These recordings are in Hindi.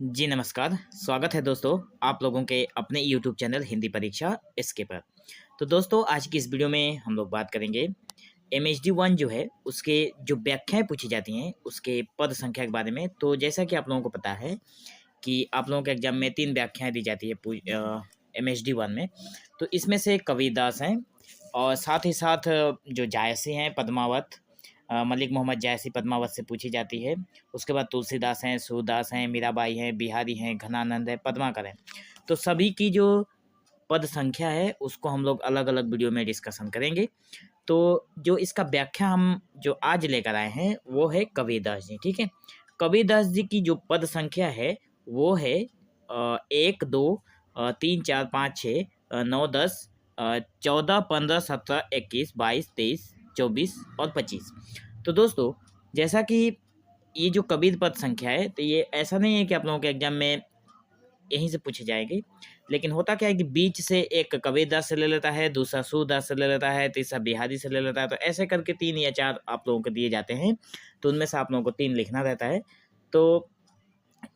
जी नमस्कार, स्वागत है दोस्तों आप लोगों के अपने यूट्यूब चैनल हिंदी परीक्षा इसके पर। तो दोस्तों आज की इस वीडियो में हम लोग बात करेंगे MHD1 जो है उसके जो व्याख्याएं पूछी जाती हैं उसके पद संख्या के बारे में। तो जैसा कि आप लोगों को पता है कि आप लोगों के एग्जाम में 3 व्याख्याएं दी जाती है MHD1 में। तो इसमें से कबीरदास हैं और साथ ही साथ जो जायसी हैं पद्मावत, मलिक मोहम्मद जायसी पद्मावत से पूछी जाती है। उसके बाद तुलसीदास हैं, सूरदास हैं, मीराबाई हैं, बिहारी हैं, घनानंद है, पद्माकर हैं। तो सभी की जो पद संख्या है उसको हम लोग अलग अलग वीडियो में डिस्कशन करेंगे। तो जो इसका व्याख्या हम जो आज लेकर आए हैं वो है कबीरदास जी। ठीक है, कबीरदास जी की जो पद संख्या है वो है 1 2 3 4 5 6 9 10 14 15 17 21 22 23 24 और 25। तो दोस्तों जैसा कि ये जो कबीर पद संख्या है तो ये ऐसा नहीं है कि आप लोगों के एग्जाम में यहीं से पूछे जाएंगे, लेकिन होता क्या है कि बीच से एक कबीरदास से ले लेता है, दूसरा सूरदास से ले लेता है, तीसरा बिहारी से ले लेता है। तो ऐसे करके 3 या 4 आप लोगों को दिए जाते हैं, तो उनमें से आप लोगों को 3 लिखना रहता है। तो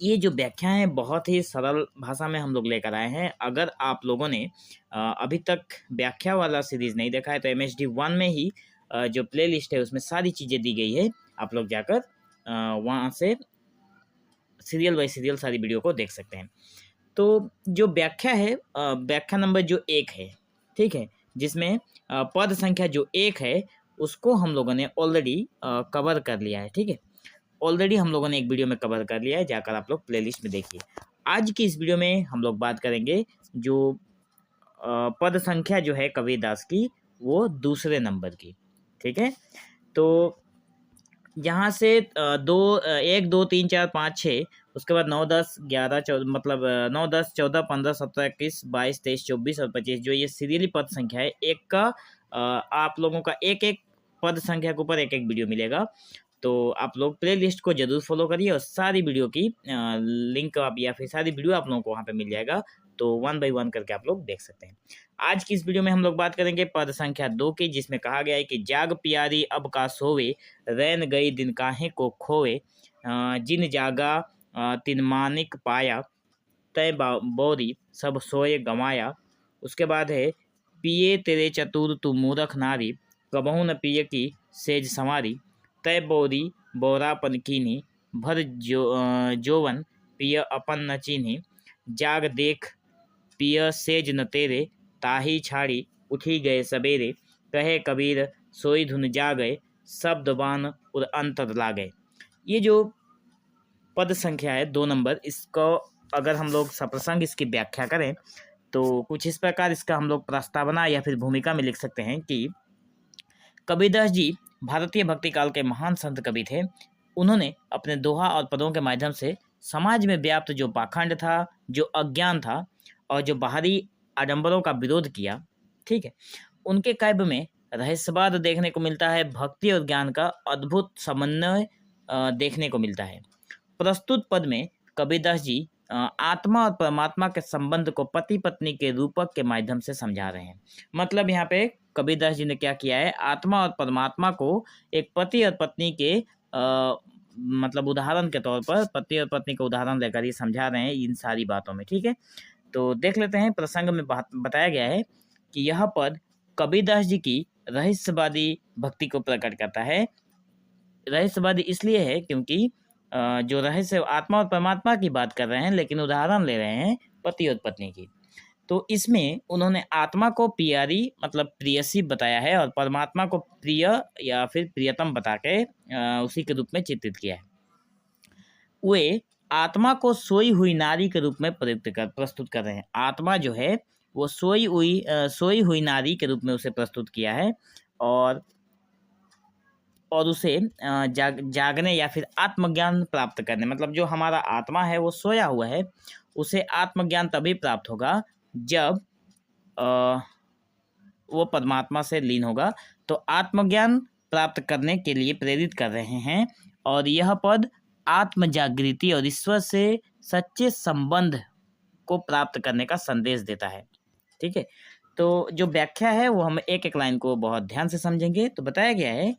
ये जो व्याख्या है बहुत ही सरल भाषा में हम लोग लेकर आए हैं। अगर आप लोगों ने अभी तक व्याख्या वाला सीरीज नहीं देखा है तो MHD1 में ही जो प्ले लिस्ट है उसमें सारी चीज़ें दी गई है। आप लोग जाकर वहाँ से सीरियल बाई सीरियल सारी वीडियो को देख सकते हैं। तो जो व्याख्या है व्याख्या नंबर जो 1 है, ठीक है, जिसमें पद संख्या जो 1 है उसको हम लोगों ने ऑलरेडी कवर कर लिया है। ठीक है, ऑलरेडी हम लोगों ने एक वीडियो में कवर कर लिया है, जाकर आप लोग प्लेलिस्ट में देखिए। आज की इस वीडियो में हम लोग बात करेंगे जो पद संख्या जो है कबीरदास की वो दूसरे नंबर की। ठीक है, तो यहाँ से 1 2 3 4 5 6 उसके बाद 9 10 11 14 मतलब 9 10 14 15 17 21 22 23 24 और 25 जो ये सीरियली पद संख्या है एक का आप लोगों का एक एक पद संख्या के ऊपर एक एक वीडियो मिलेगा। तो आप लोग प्ले लिस्ट को जरूर फॉलो करिए और सारी वीडियो की लिंक आप या फिर सारी वीडियो आप लोगों को वहाँ पे मिल जाएगा। तो 1 बाई 1 करके आप लोग देख सकते हैं। आज की इस वीडियो में हम लोग बात करेंगे पद संख्या 2 की, जिसमें कहा गया है कि जाग प्यारी अब का सोवे, रैन गई दिन काहे को खोवे, जिन जागा तिन मानिक पाया, तय बोरी सब सोए गंवाया। उसके बाद है पिए तेरे चतुर तू मूरख नारी, कबहू न पिय की सेज संवारी, तय बोरी बोरापन कीन्ही, भर जोवन पिय अपन न चीन्ही, जाग देख पिय सेज न तेरे, ताही छाड़ी उठी गए सबेरे, कहे कबीर सोई धुन जा गए, शब्द बान और अंतर ला गए। ये जो पद संख्या है 2 नंबर, इसको अगर हम लोग सप्रसंग इसकी व्याख्या करें तो कुछ इस प्रकार इसका हम लोग प्रस्तावना या फिर भूमिका में लिख सकते हैं कि कबीरदास जी भारतीय भक्ति काल के महान संत कवि थे। उन्होंने अपने दोहा और पदों के माध्यम से समाज में व्याप्त जो पाखंड था, जो अज्ञान था और जो बाहरी आडंबरों का विरोध किया। ठीक है, उनके काव्य में रहस्यवाद देखने को मिलता है, भक्ति और ज्ञान का अद्भुत समन्वय देखने को मिलता है। प्रस्तुत पद में कबीरदास जी आत्मा और परमात्मा के संबंध को पति पत्नी के रूपक के माध्यम से समझा रहे हैं। मतलब यहाँ पे कबीरदास जी ने क्या किया है, आत्मा और परमात्मा को एक पति और पत्नी के मतलब उदाहरण के तौर पर पति और पत्नी का उदाहरण लेकर ये समझा रहे हैं इन सारी बातों में। ठीक है, तो देख लेते हैं प्रसंग में बताया गया है कि यह पद कबीरदास जी की रहस्यवादी भक्ति को प्रकट करता है। रहस्यवादी इसलिए है क्योंकि जो रहस्य आत्मा और परमात्मा की बात कर रहे हैं, लेकिन उदाहरण ले रहे हैं पति और पत्नी की। तो इसमें उन्होंने आत्मा को प्यारी मतलब प्रियसी बताया है और परमात्मा को प्रिय या फिर प्रियतम बता के उसी के रूप में चित्रित किया है। वे आत्मा को सोई हुई नारी के रूप में प्रस्तुत कर रहे हैं। आत्मा जो है वो सोई हुई नारी के रूप में उसे प्रस्तुत किया है और उसे जागने या फिर आत्मज्ञान प्राप्त करने, मतलब जो हमारा आत्मा है वो सोया हुआ है, उसे आत्मज्ञान तभी प्राप्त होगा जब वो परमात्मा से लीन होगा। तो आत्मज्ञान प्राप्त करने के लिए प्रेरित कर रहे हैं और यह पद आत्म जागृति और ईश्वर से सच्चे संबंध को प्राप्त करने का संदेश देता है। ठीक है, तो जो व्याख्या है वो हम एक एक लाइन को बहुत ध्यान से समझेंगे। तो बताया गया है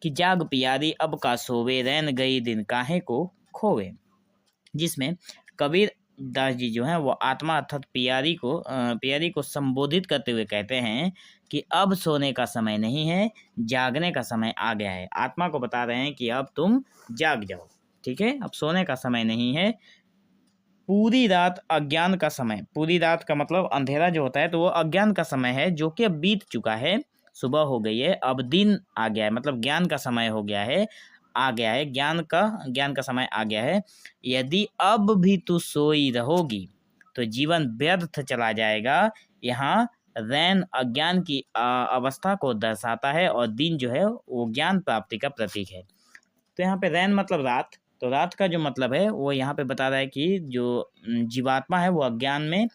कि जाग पियारी अब का सोवे, रैन गई दिन काहे को खोवे। जिसमें कबीर दास जी जो हैं वो आत्मा अर्थात पियारी को संबोधित करते हुए कहते हैं कि अब सोने का समय नहीं है, जागने का समय आ गया है। आत्मा को बता रहे हैं कि अब तुम जाग जाओ, ठीक है, अब सोने का समय नहीं है। पूरी रात अज्ञान का समय, पूरी रात का मतलब अंधेरा जो होता है, तो वो अज्ञान का समय है जो कि अब बीत चुका है, सुबह हो गई है, अब दिन आ गया है, मतलब ज्ञान का समय हो गया है, आ गया है, ज्ञान का समय आ गया है। यदि अब भी तू सोई रहोगी तो जीवन व्यर्थ चला जाएगा। यहाँ रैन अज्ञान की अवस्था को दर्शाता है और दिन जो है वो ज्ञान प्राप्ति का प्रतीक है। तो यहाँ पे रैन मतलब रात, तो रात का जो मतलब है वो यहाँ पे बता रहा है कि जो जीवात्मा है वो अज्ञान में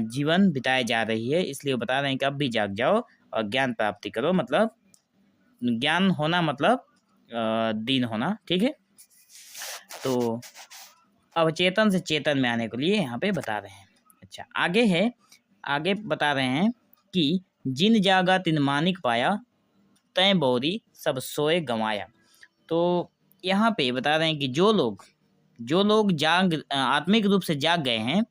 जीवन बिताए जा रही है, इसलिए वो बता रहे हैं कि अब भी जाग जाओ और ज्ञान प्राप्ति करो, मतलब ज्ञान होना मतलब दीन होना, ठीक है। तो अवचेतन से चेतन में आने के लिए यहाँ पे बता रहे हैं। अच्छा, आगे बता रहे हैं कि जिन जागा तिन मानिक पाया, तय बोरी सब सोए गंवाया। तो यहाँ पे बता रहे हैं कि जो लोग आत्मिक रूप से जाग गए हैं,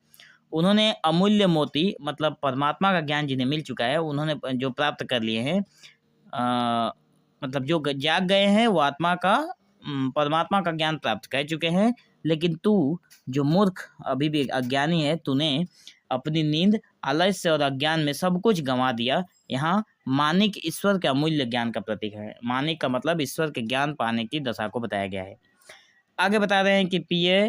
उन्होंने अमूल्य मोती मतलब परमात्मा का ज्ञान जिन्हें मिल चुका है, उन्होंने जो प्राप्त कर लिए हैं, मतलब जो जाग गए हैं वो परमात्मा का ज्ञान प्राप्त कर चुके हैं। लेकिन तू जो मूर्ख अभी भी अज्ञानी है, तूने अपनी नींद, आलस्य और अज्ञान में सब कुछ गंवा दिया। यहाँ मानिक ईश्वर के अमूल्य ज्ञान का प्रतीक है। मानिक का मतलब ईश्वर के ज्ञान पाने की दशा को बताया गया है। आगे बता रहे हैं कि पिए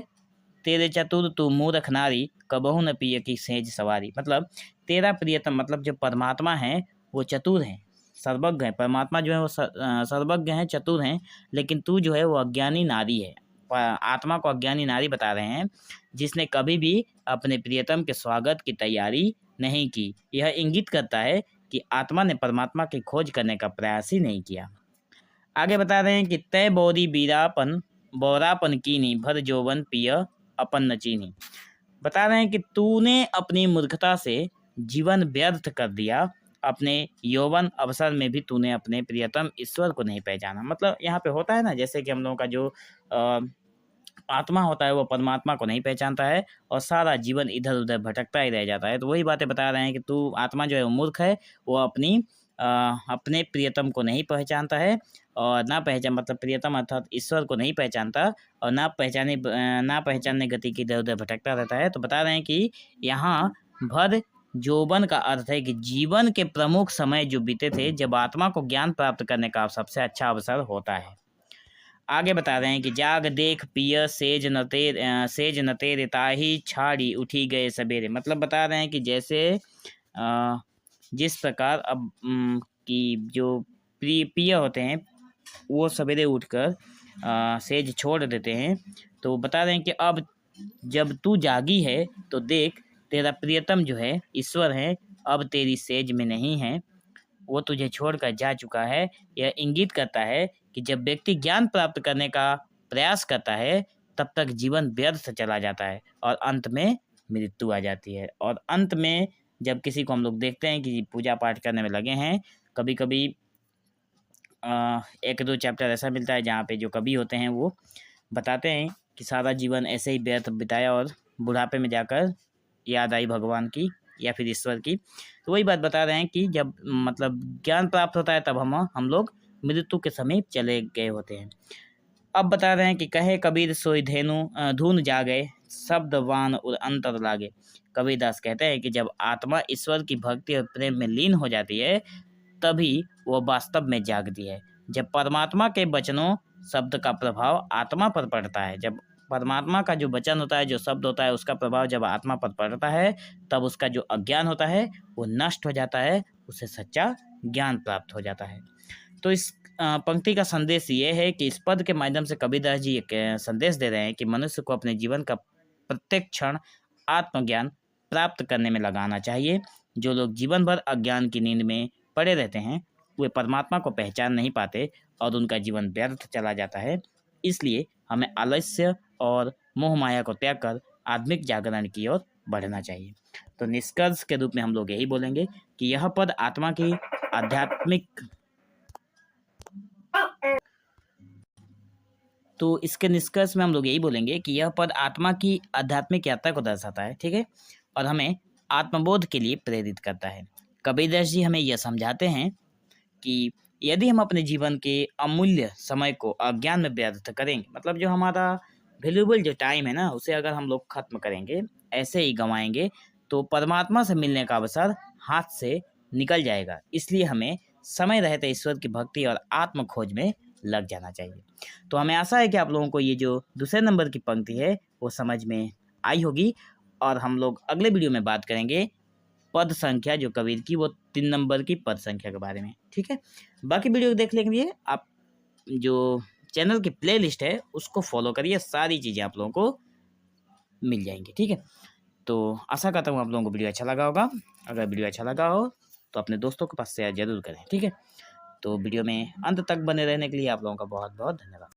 तेरे चतुर तू मूर्ख नारी, कबहू न पिए की सेज सवारी। मतलब तेरा प्रियतम मतलब जो परमात्मा है वो चतुर है, सर्वज्ञ है। परमात्मा जो है वो सर्वज्ञ है, चतुर हैं, लेकिन तू जो है वो अज्ञानी नारी है। आत्मा को अज्ञानी नारी बता रहे हैं, जिसने कभी भी अपने प्रियतम के स्वागत की तैयारी नहीं की। यह इंगित करता है कि आत्मा ने परमात्मा की खोज करने का प्रयास ही नहीं किया। आगे बता रहे हैं कि तय बोरी बोरापन कीनी, भर जोवन पिय अपन न चीनी। बता रहे हैं कि तूने अपनी मूर्खता से जीवन व्यर्थ कर दिया, अपने यौवन अवसर में भी तूने अपने प्रियतम ईश्वर को नहीं पहचाना। मतलब यहाँ पे होता है ना, जैसे कि हम लोगों का जो आत्मा होता है वो परमात्मा को नहीं पहचानता है और सारा जीवन इधर उधर भटकता ही रह जाता है। तो वही बातें बता रहे हैं कि तू आत्मा जो है वो मूर्ख है, वो अपने प्रियतम को नहीं पहचानता है, और ना पहचान मतलब प्रियतम अर्थात ईश्वर को नहीं पहचानता, और ना पहचानने गति की इधर उधर भटकता रहता है। तो बता रहे हैं कि यहाँ भर जोबन का अर्थ है कि जीवन के प्रमुख समय जो बीते थे, जब आत्मा को ज्ञान प्राप्त करने का सबसे अच्छा अवसर होता है। आगे बता रहे हैं कि जाग देख पिय सेज न तेरे ताही छाड़ी उठी गए सवेरे। मतलब बता रहे हैं कि जैसे जिस प्रकार अब कि जो पिय होते हैं वो सवेरे उठकर सेज छोड़ देते हैं। तो बता रहे हैं कि अब जब तू जागी है तो देख, तेरा प्रियतम जो है ईश्वर है, अब तेरी सेज में नहीं है, वो तुझे छोड़कर जा चुका है। यह इंगित करता है कि जब व्यक्ति ज्ञान प्राप्त करने का प्रयास करता है, तब तक जीवन व्यर्थ चला जाता है और अंत में मृत्यु आ जाती है। और अंत में जब किसी को हम लोग देखते हैं कि पूजा पाठ करने में लगे हैं, कभी कभी एक दो चैप्टर ऐसा मिलता है जहाँ पे जो कवि होते हैं वो बताते हैं कि सारा जीवन ऐसे ही व्यर्थ बिताया और बुढ़ापे में जाकर याद आई भगवान की या फिर ईश्वर की। तो वही बात बता रहे हैं कि जब मतलब ज्ञान प्राप्त होता है तब हम लोग मृत्यु के समीप चले गए होते हैं। अब बता रहे हैं कि कहे कबीर सोई धेनु धुन जागे, शब्द वान और अंतर लागे। कबीरदास कहते हैं कि जब आत्मा ईश्वर की भक्ति और प्रेम में लीन हो जाती है, तभी वो वास्तव में जागती है। जब परमात्मा के वचनों शब्द का प्रभाव आत्मा पर पड़ता है, जब परमात्मा का जो वचन होता है, जो शब्द होता है, उसका प्रभाव जब आत्मा पर पड़ता है, तब उसका जो अज्ञान होता है वो नष्ट हो जाता है, उसे सच्चा ज्ञान प्राप्त हो जाता है। तो इस पंक्ति का संदेश ये है कि इस पद के माध्यम से कबीरदास जी एक संदेश दे रहे हैं कि मनुष्य को अपने जीवन का प्रत्येक क्षण आत्मज्ञान प्राप्त करने में लगाना चाहिए। जो लोग जीवन भर अज्ञान की नींद में पड़े रहते हैं, वे परमात्मा को पहचान नहीं पाते और उनका जीवन व्यर्थ चला जाता है। इसलिए हमें आलस्य और मोह माया को त्याग कर आत्मिक जागरण की ओर बढ़ना चाहिए। तो निष्कर्ष के रूप में हम लोग यही बोलेंगे कि यह पद आत्मा की आध्यात्मिक तो इसके निष्कर्ष में हम लोग यही बोलेंगे कि यह पद आत्मा की आध्यात्मिक यात्रा को दर्शाता है, ठीक है, और हमें आत्मबोध के लिए प्रेरित करता है। कबीरदास जी हमें यह समझाते हैं कि यदि हम अपने जीवन के अमूल्य समय को अज्ञान में व्यर्थ करेंगे, मतलब जो हमारा वैल्यूएबल जो टाइम है ना, उसे अगर हम लोग खत्म करेंगे, ऐसे ही गंवाएंगे, तो परमात्मा से मिलने का अवसर हाथ से निकल जाएगा। इसलिए हमें समय रहते ईश्वर की भक्ति और आत्म खोज में लग जाना चाहिए। तो हमें आशा है कि आप लोगों को ये जो दूसरे नंबर की पंक्ति है वो समझ में आई होगी, और हम लोग अगले वीडियो में बात करेंगे पद संख्या जो कबीर की, वो 3 नंबर की पद संख्या के बारे में, ठीक है। बाकी वीडियो देखने के लिए आप जो चैनल की प्लेलिस्ट है उसको फॉलो करिए, सारी चीज़ें आप लोगों को मिल जाएंगी, ठीक है। तो आशा करता हूँ आप लोगों को वीडियो अच्छा लगा होगा। अगर वीडियो अच्छा लगा हो तो अपने दोस्तों के पास शेयर जरूर करें, ठीक है। तो वीडियो में अंत तक बने रहने के लिए आप लोगों का बहुत बहुत धन्यवाद।